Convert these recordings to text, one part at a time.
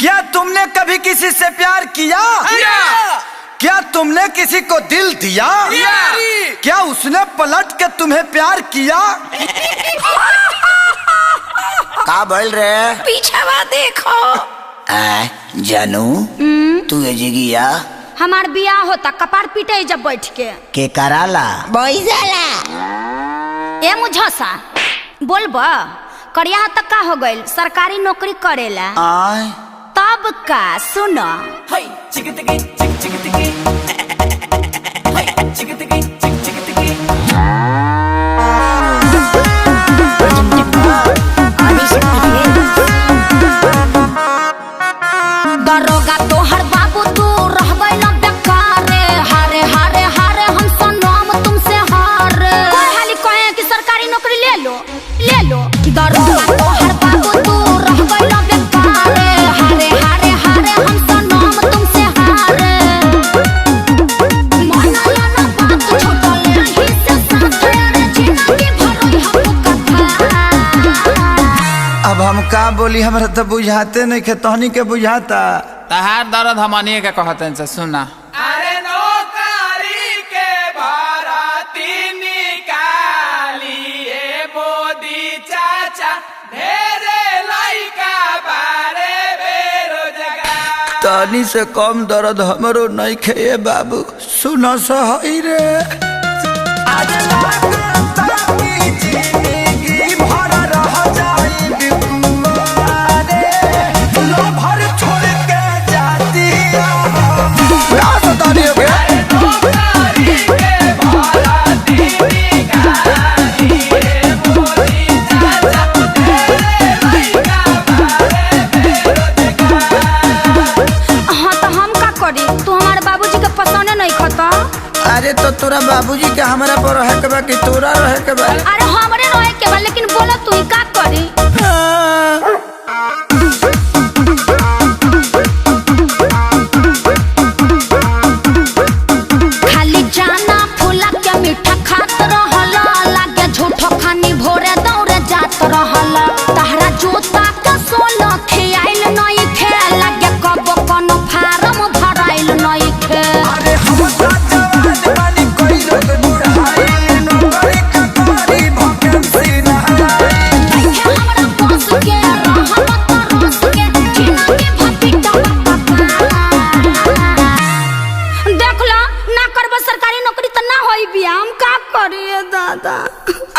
क्या तुमने कभी किसी से प्यार किया? क्या तुमने किसी को दिल दिया? क्या उसने पलट के तुम्हें प्यार किया? का बोल रहे? पीछे देखो। जानू तू एजिगिया हमार बियाह होता कपार पीटे जब बैठ के कराला बैजाला। ए मुझसा बोलबा करिया तक का हो गइल सरकारी नौकरी करेला तब का सुनो। दरोगा तोहर बाबू तू रह गइल बेकार हारे हारे हारे हम सनम तुमसे हार कोई हाली कहे कि सरकारी नौकरी ले लो दरोगा तोहर बाबू तू रह गइल बेकार हारे हारे हारे हम सनम तुमसे हार मनाया ना बात छोटले ही से साथ रे जिंदगी भर हम कथा। अब हम का बोली, हमरा तो बुझाते नहीं खे, तहनी के बुझाता। तहार दर्द हमनी के कहते से सुना। अरे नौकरी के भर्ती निकालिए मोदी चाचा ढेरे लइका बारे बेरोजगार। तहनी से कम दर्द हमरो नहीं खे बाबू, सुना सही रे। अरे तो तोरा बाबूजी के हमारा पर रहे के बा कि तोरा रहे के बा? अरे हमरे रहे के बा लेकिन बोला तू ही का करी। खाली जाना फूला के मीठा खात रहला लागे झूठो खानी भोरे दौड़े जात रहला तहरा जोता के सोला खियाइल नहीं खे लागे कबो कोनो फार्म भराइल नहीं खे। अरे हम दादा।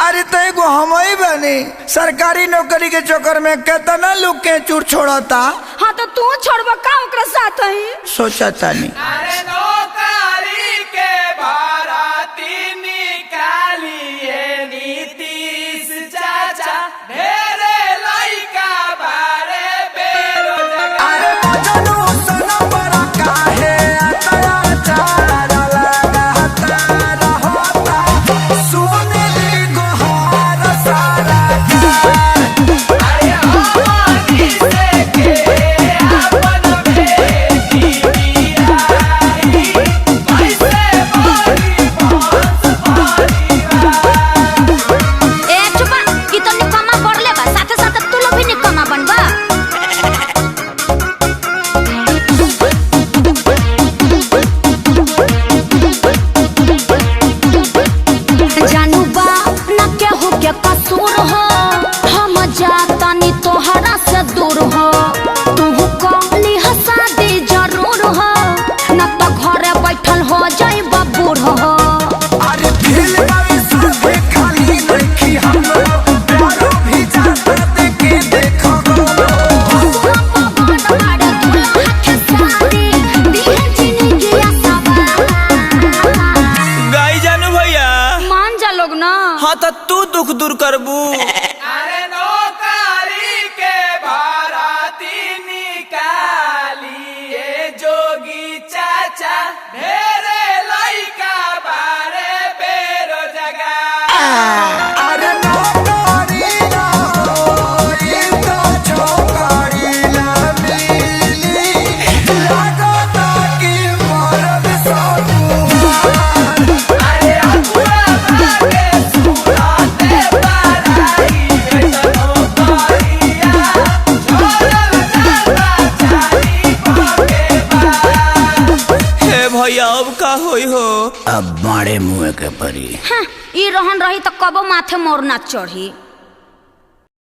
अरे तो एगो हम ही बनी सरकारी नौकरी के चक्कर में कितना लोग के चूर छोड़ता। हाँ तो तू छोड़बा का ओकरा साथ ही सोचा तानी। अरे नौकरी के भर्ती निकालिए नीतीश चाचा ढेरे लइका बारे बेरोजगार। अरे मजनू सनम बड़ा काहे अत्याचार लगाता रहता सुनेली गोहार सारा। अरे हमनी से के अपन बेटी बियाही कैसे बड़ी बंश परिवार। ए चुपा ई तो निकम्मा पड़ले बा साथे साथे तू लोग भी निकम्मा बनबा। होई हो? अब मारे मुँह के परी। हाँ, ई रहन रही तो कबो माथे मोर ना चढ़ी।